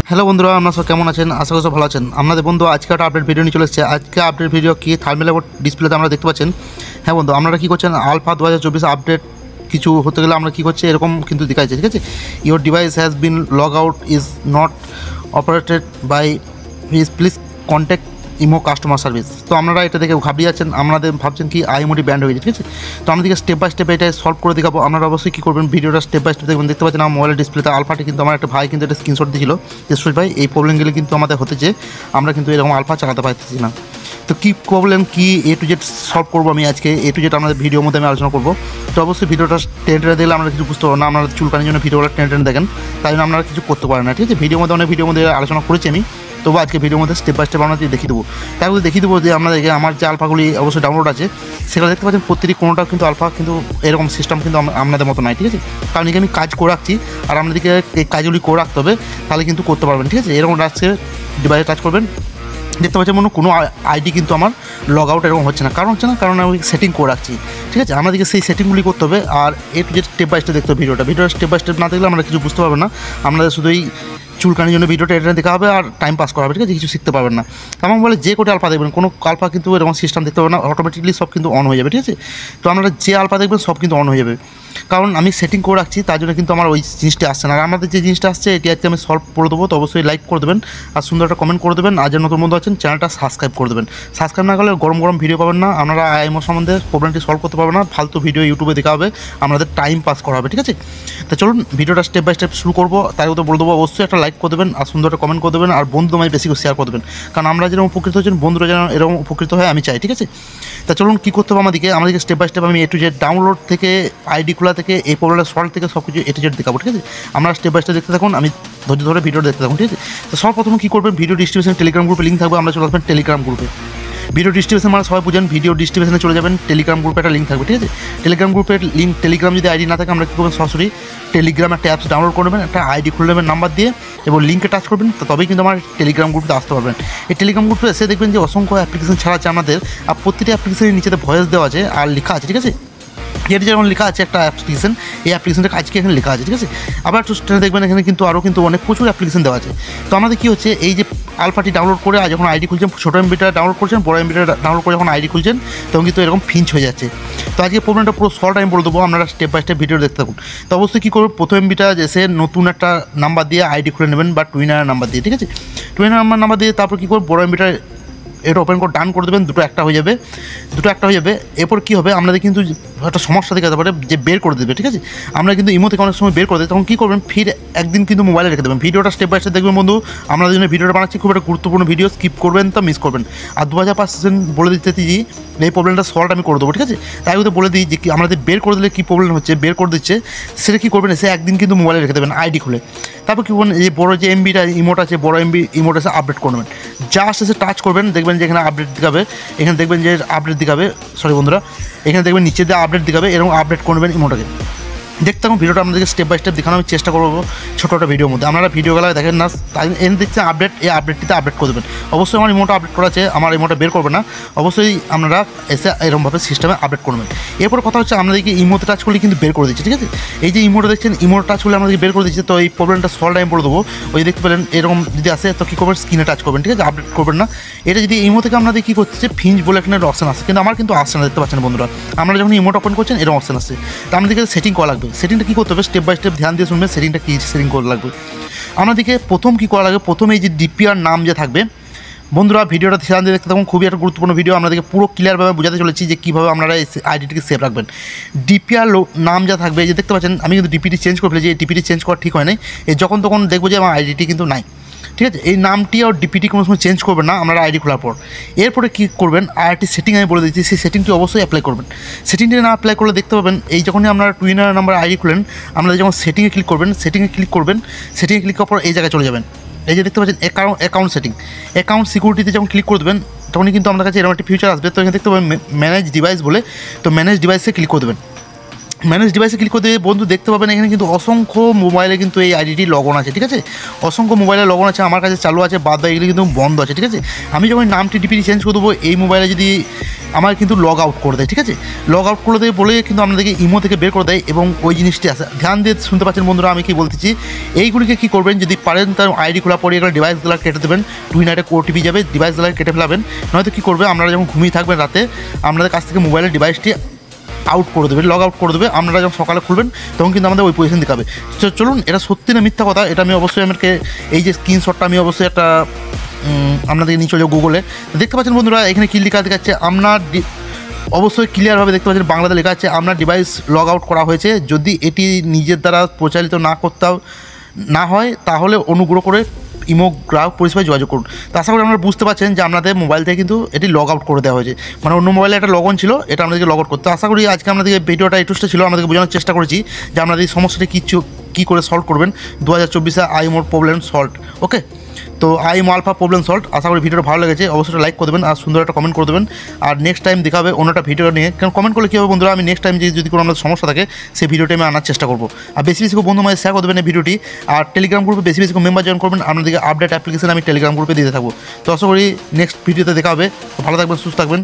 Hello বন্ধুরা, আপনারা সব কেমন আছেন? আশা করি সব ভালো আছেন। আপনাদের বন্ধু আজকে একটা আপডেট ভিডিও নিয়ে চলে এসেছে। আজকে আপডেট ভিডিও কি থাম্বনেল এবং ডিসপ্লেতে আমরা দেখতে পাচ্ছেন। হ্যাঁ বন্ধু, আপনারা কী করছেন, আলফা 2024 আপডেট কিছু হতে গেলে আমরা কী করছি এরকম কিন্তু দেখাচ্ছে, ঠিক আছে। Your device has been log out is not operated by please contact imo customer service. তো আপনারা এটা দেখে ঘাবড়িয়ে যাচ্ছেন, আপনাদের ভাবছেন কি আইএমওটি ব্যান্ড হয়ে গেছে, ঠিক আছে। তো আমাদেরকে স্টেপ বাই স্টেপ এটা সলভ করে দেখাবো। আপনারা অবশ্যই কী করবেন, ভিডিওটা স্টেপ বাই স্টেপ দেখবেন। দেখতে পাচ্ছেন আমার মোবাইলের ডিসপ্লেতে আলফাটি কিন্তু আমার একটা ভাই কিন্তু একটা স্ক্রিনশট দিয়েছিল যে সুরেশ ভাই এই প্রবলেমগুলো কিন্তু আমাদের হতেছে, আমরা কিন্তু এরকম আলফা চালাতে পারতেছি না। তো কী problem key A to Z solve করবো আমি আজকে, এ টু জেড আমাদের ভিডিওর মধ্যে আমি আলোচনা করবো। তো অবশ্যই ভিডিওটা টেনে দেখলে আমরা কিছু বুঝতে পারবো না। আপনারা চুলকানির জন্য ভিডিওগুলো টেনে দেখেন, তাই জন্য আপনারা কিছু করতে পারেন না, ঠিক আছে। ভিডিওর মধ্যে অনেক ভিডিওর মধ্যে আলোচনা করেছি আমি, তবু আজকে ভিডিওর মধ্যে স্টেপ বাই স্টেপ আমরা দেখিয়ে দেবো। তারপরে দেখিয়ে দেবো যে আপনাদেরকে আমার যে আলফাগুলি অবশ্যই ডাউনলোড আছে সেগুলো দেখতে পাচ্ছেন প্রতিটি কোনোটা কিন্তু আলফা কিন্তু এরকম সিস্টেম কিন্তু আপনাদের মতো নাই, ঠিক আছে। কারণ এখানে আমি কাজ করে রাখছি আর আপনাদেরকে এই কাজগুলি করে রাখতে হবে, তাহলে কিন্তু করতে পারবেন, ঠিক আছে। এরকম আজকে ডিভাইসে টাচ করবেন, দেখতে পাচ্ছেন কোনো আইডি কিন্তু আমার লগ আউট এরকম হচ্ছে না। কারণ আমি সেটিং করে রাখছি, ঠিক আছে। আমাদেরকে সেই সেটিংগুলি করতে হবে আর একটু যে স্টেপ বাই স্টেপ দেখতে হবে ভিডিওটা স্টেপ বাই স্টেপ না দেখলে আমরা কিছু বুঝতে পারবেন না। আপনাদের শুধুই চুলকানির জন্য ভিডিওটা এটা দেখা হবে আর টাইম পাস করা হবে, ঠিক আছে, কিছু শিখতে পারবেন না। তেমন বলে যে কোটা আলফা দেখবেন, কোনো আলফা কিন্তু এরকম সিস্টেম দেখতে পাবেন না, অটোমেটিকলি সব কিন্তু অন হয়ে যাবে, ঠিক আছে। তো আপনারা যে আলফা দেখবেন সব কিন্তু অন হয়ে যাবে, কারণ আমি সেটিং করে রাখছি, তার জন্য কিন্তু আমার ওই জিনিসটা আসছে না। আর আমাদের যে জিনিসটা আসছে এটি আজকে আমি সলভ করে দেবো। তো অবশ্যই লাইক করে দেবেন আর সুন্দর একটা কমেন্ট করে দেবেন। আর যে নতুন বন্ধু আছেন চ্যানেলটা সাবস্ক্রাইব করে দেবেন। সাবস্ক্রাইব না করলে গরম গরম ভিডিও পাবেন না, আপনারা আইএমও সম্বন্ধে প্রবলেমটি সলভ করতে পারবেন না, ফালতু ভিডিও ইউটিউবে দেখা হবে, আপনাদের টাইম পাস করা হবে, ঠিক আছে। তো চলুন ভিডিওটা স্টেপ বাই স্টেপ শুরু করবো। তার মধ্যে বলে দেবো অবশ্যই একটা লাইক করে দেবেন আর সুন্দর একটা কমেন্ট করে দেবেন আর বন্ধু আমায় বেশি করে শেয়ার করে দেবেন, কারণ আমরা যেরকম উপকৃত হচ্ছেন বন্ধুরা যেন এরকম উপকৃত হয় আমি চাই, ঠিক আছে। তা চলুন কী করতে হবে আমাদেরকে স্টেপ বাই স্টেপ আমি এ টু জেড ডাউনলোড থেকে আইডি খোলা থেকে এই প্রবলেমের সলভ থেকে সব কিছু এ টু জেড দেখাবো, ঠিক আছে। আমরা স্টেপ বাই স্টেপ দেখতে থাকুন, আমি ধৈর্য ধরে ভিডিও দেখতে থাকুন, ঠিক আছে। তো সর্বপ্রথম কী করবেন, ভিডিও ডিস্ট্রিবিউশন টেলিগ্রাম গ্রুপে লিঙ্ক থাকবে, আমরা চলে আসবেন টেলিগ্রাম গ্রুপে। ভিডিও ডিস্ট্রিবিউশন মানে সবাই বুঝেন, ভিডিও ডিস্ট্রিবিউশনে চলে যাবেন, টেলিগ্রাম গ্রুপে একটা লিঙ্ক থাকবে, ঠিক আছে। টেলিগ্রাম গ্রুপের লিঙ্ক, টেলিগ্রাম যদি আইডি না থাকে আমরা কী করবেন, সরাসরি টেলিগ্রাম একটা অ্যাপস ডাউনলোড করবেন, একটা আইডি খুলে নেবেন নাম্বার দিয়ে এবং লিঙ্কে টাচ করবেন, তো তবেই কিন্তু আমার টেলিগ্রাম গ্রুপে আসতে পারবেন। এই টেলিগ্রাম গ্রুপে এসে দেখবেন যে অসংখ্য অ্যাপ্লিকেশন ছাড়া আছে আমাদের, আর প্রতিটি অ্যাপ্লিকেশনের নিচেতে ভয়েস দেওয়া আছে আর লেখা আছে, ঠিক আছে। এটি যেমন লেখা আছে একটা অ্যাপ্লিকেশন, এই অ্যাপ্লিকেশনটা আজকে এখানে লেখা আছে, ঠিক আছে। আবার একটু দেখবেন এখানে কিন্তু আরও কিন্তু অনেক প্রচুর অ্যাপ্লিকেশন দেওয়া আছে। তো আমাদের কী হচ্ছে, এই যে আলফাটি ডাউনলোড করে আর যখন আইডি খুলছেন, ছোটো এমবিটা ডাউনলোড করছেন, বড় এমবিটা ডাউনলোড করে যখন আইডি খুলছেন তখন কিন্তু এরকম ফিঞ্চ হয়ে যাচ্ছে। তো আজকে প্রবলেমটা পুরো সলভ আমি বলে দেবো, আপনারা স্টেপ বাই স্টেপ ভিডিও দেখতে থাকুন। তো অবশ্যই কী করবেন, প্রথম এমবিটা এসে নতুন একটা নাম্বার দিয়ে আইডি খুলে নেবেন বা টুইনার নাম্বার দিয়ে, ঠিক আছে। টুইনার নাম্বার দিয়ে তারপর কী করবেন, বড় এমবিটা এটা ওপেন করে ডান করে দেবেন, দুটো একটা হয়ে যাবে। এরপর কী হবে, আপনাদের কিন্তু একটা সমস্যা দেখা যেতে পারে যে বের করে দেবে, ঠিক আছে। আমরা কিন্তু ইমো থেকে অনেক সময় বের করে দিই, তখন কী করবেন, ফির একদিন কিন্তু মোবাইলে রেখে দেবেন। ভিডিওটা স্টেপ বাই স্টেপ দেখবেন বন্ধু, আপনাদের জন্য ভিডিওটা বানাচ্ছি, খুব একটা গুরুত্বপূর্ণ ভিডিও, স্কিপ করবেন তো মিস করবেন। আর 2005% বলে দিতে যে এই প্রবলেমটা সলভ আমি করে দেবো, ঠিক আছে। তাই ওদের বলে দিই যে কি আমাদের বের করে দিলে কী প্রবলেম হচ্ছে, বের করে দিচ্ছে সেটা কী করবেন, এসে একদিন কিন্তু মোবাইলে রেখে দেবেন আইডি খুলে। তারপর কী করবেন, এই বড়ো যে এমবিটা ইমোট আছে, বড়ো ইমোট এসে আপডেট করবেন, জাস্ট এসে টাচ করবেন, দেখবেন যে এখানে আপডেট দেখাবে, এখানে দেখবেন যে আপডেট দেখাবে, সরি বন্ধুরা, এখানে দেখবেন নিচে দিয়ে আপডেট দেখাবে, এরকম আপডেট করবেন ইমোটাকে। দেখতে থাকুন ভিডিওটা আপনাদেরকে স্টেপ বাই স্টেপ দেখানো আমি চেষ্টা করবো ছোটো একটা ভিডিওর মধ্যে। আপনারা ভিডিওগুলো দেখেন না, তাই এনে দেখছেন আপডেট, এই আপডেটটিতে আপডেট করে দেবেন। অবশ্যই আমার ইমোটা আপডেট করা আছে, আমার ইমোটা বের করবে না, অবশ্যই আপনারা এসে এরকমভাবে সিস্টেমে আপডেট করবেন। এরপর কথা হচ্ছে, আপনাদেরকে ইমোতে টাচ করলে কিন্তু বের করে দিচ্ছে, ঠিক আছে। এই যে ইমোটা দেখছেন, ইমোটা টাচ করলে আমাদেরকে বের করে দিচ্ছে। তো এই প্রবলেমটা সলভ আমি বলে দেবো। ওই দেখতে পেলেন এরকম যদি আসে তো কী করবেন, স্ক্রিনে টাচ করবেন, ঠিক আছে, আপডেট করবেন না। এটা যদি ইমো থেকে আপনাদের কী করছে, ফিঞ্চ বলে এখানে অপশন আসছে, কিন্তু আমার কিন্তু আসছে না, দেখতে পাচ্ছেন বন্ধুরা। আপনারা যখন ইমোটা ওপেন করছেন এরকম অপশন আসছে, তো আমাদেরকে সেটিং করা লাগবে। সেটিংটা কী করতে হবে, স্টেপ বাই স্টেপ ধ্যান দিয়ে শুনবেন সেটিংটা কী সেটিং করা লাগবে। আমাদেরকে প্রথম কী করা লাগবে, প্রথমে এই যে ডিপিআর নাম যে থাকবে বন্ধুরা, ভিডিওটা ধ্যান দিয়ে দেখতে থাকুন, খুবই একটা গুরুত্বপূর্ণ ভিডিও। আপনাদেরকে পুরো ক্লিয়ারভাবে বোঝাতে চলেছি যে কীভাবে আপনারা এই আইডিটিকে সেভ রাখবেন। ডিপিআর নাম যা থাকবে, এই যে দেখতে পাচ্ছেন আমি কিন্তু ডিপিটি চেঞ্জ করে ফেলেছি, এই ডিপিটি চেঞ্জ করা ঠিক হয় নাই, এই যখন তখন দেখবো যে আমার আইডিটি কিন্তু নাই, ঠিক আছে। এই নামটি আর ডিপিটি কোনো সময় চেঞ্জ করবেন না আপনারা আইডি খোলার পর। এরপরে কী করবেন, আরেকটি সেটিং আমি বলে দিচ্ছি, সেই সেটিংটি অবশ্যই অ্যাপ্লাই করবেন। সেটিংটি না অ্যাপ্লাই করলে দেখতে পাবেন, এই যখনই আপনারা টুইনার নাম্বার আইডি খুলেন, আপনারা যখন সেটিংয়ে ক্লিক করবেন, সেটিংয়ে ক্লিক করার পর এই জায়গায় চলে যাবেন। এই যে দেখতে পাচ্ছেন অ্যাকাউন্ট সেটিং, অ্যাকাউন্ট সিকিউরিটিতে যখন ক্লিক করে দেবেন তখনই কিন্তু আমাদের কাছে এরকম একটি ফিউচার আসবে। তো এখানে দেখতে পাবেন ম্যানেজ ডিভাইস বলে, তো ম্যানেজ ডিভাইসে ক্লিক করে দেবেন। ম্যানেজ ডিভাইসে ক্লিক করতে বন্ধু দেখতে পাবেন এখানে কিন্তু অসংখ্য মোবাইলে কিন্তু এই আইডিটি লগ অন আছে, ঠিক আছে। অসংখ্য মোবাইলে লগ অন আছে, আমার কাছে চালু আছে, বাদ বাকি এগুলো কিন্তু বন্ধ আছে, ঠিক আছে। আমি যখন নামটি ডিপিটি চেঞ্জ করে দেবো এই মোবাইলে যদি আমার কিন্তু লগ আউট করে দেয়, ঠিক আছে। লগ আউট করে দেয় বলে কিন্তু আপনাদেরকে ইমো থেকে বের করে দেয় এবং ওই জিনিসটি আসে। ধ্যান দিয়ে শুনতে পাচ্ছেন বন্ধুরা আমি কি বলতেছি। এইগুলিকে কী করবেন, যদি পারেন তার আইডি খোলা পরে এগুলো ডিভাইসগুলো কেটে দেবেন, টুইনাইটে ওটিপি যাবে, ডিভাইসগুলো কেটে ফেলাবেন। নয়তো কী করবে, আপনারা যখন ঘুমিয়ে থাকবেন রাতে আপনাদের কাছ থেকে মোবাইলের ডিভাইসটি আউট করে দেবে, লগ আউট করে দেবে। আপনারা যখন সকালে খুলবেন তখন কিন্তু আমাদের ওই পজিশন দেখাবে। তো চলুন, এটা সত্যি না মিথ্যা কথা এটা আমি অবশ্যই আমাকে এই যে স্ক্রিনশটটা আমি অবশ্যই একটা আপনাদেরকে নিয়ে চলে গুগলে দেখতে পাচ্ছেন বন্ধুরা। এখানে কি লেখা দেখাচ্ছে, আপনার অবশ্যই ক্লিয়ারভাবে দেখতে পাচ্ছেন বাংলাতে লেখা আছে আপনার ডিভাইস লগ আউট করা হয়েছে। যদি এটি নিজের দ্বারা প্রচারিত না হয় তাহলে অনুগ্রহ করে ইমো গ্রাহক পরিষেবায় যোগাযোগ করুন। তো আশা করি আপনারা বুঝতে পারছেন যে আপনাদের মোবাইল থেকে কিন্তু এটি লগ আউট করে দেওয়া হয়েছে, মানে অন্য মোবাইলে একটা লগ অন ছিল, এটা আপনাদেরকে লগ আউট করতে। আশা করি আজকে আপনাদের ভিডিওটা একটুটা ছিল, আমাদেরকে বোঝানোর চেষ্টা করেছি যে আপনাদের এই সমস্যাটি কী করে সলভ করবেন 2024 আইএমওর প্রবলেম সলভ। ওকে, তো আইএমও আলফা প্রবলেম সলভ। আশা করি ভিডিওটা ভালো লেগেছে, অবশ্যই লাইক করে দেবেন আর সুন্দর একটা কমেন্ট করে দেবেন। আর নেক্সট টাইম দেখাবে অন্য একটা ভিডিও নিয়ে, কারণ কমেন্ট করলে কী হবে বন্ধুরা, আমি নেক্সট টাইম যদি কোনো আমাদের সমস্যা থাকে সেই ভিডিওটি আমি আনার চেষ্টা করবো। আর বেশি বেশি বন্ধু আমাদের শেয়ার করে দেবেন এই ভিডিওটি। আর টেলিগ্রাম গ্রুপে বেশি বেশি মেম্বার জয়েন করবেন, আপনাদেরকে আপডেট অ্যাপ্লিকেশন আমি টেলিগ্রাম গ্রুপে দিতে থাকবো। তো আশা করি নেক্সট ভিডিওতে দেখা হবে। ভালো থাকবেন, সুস্থ থাকবেন।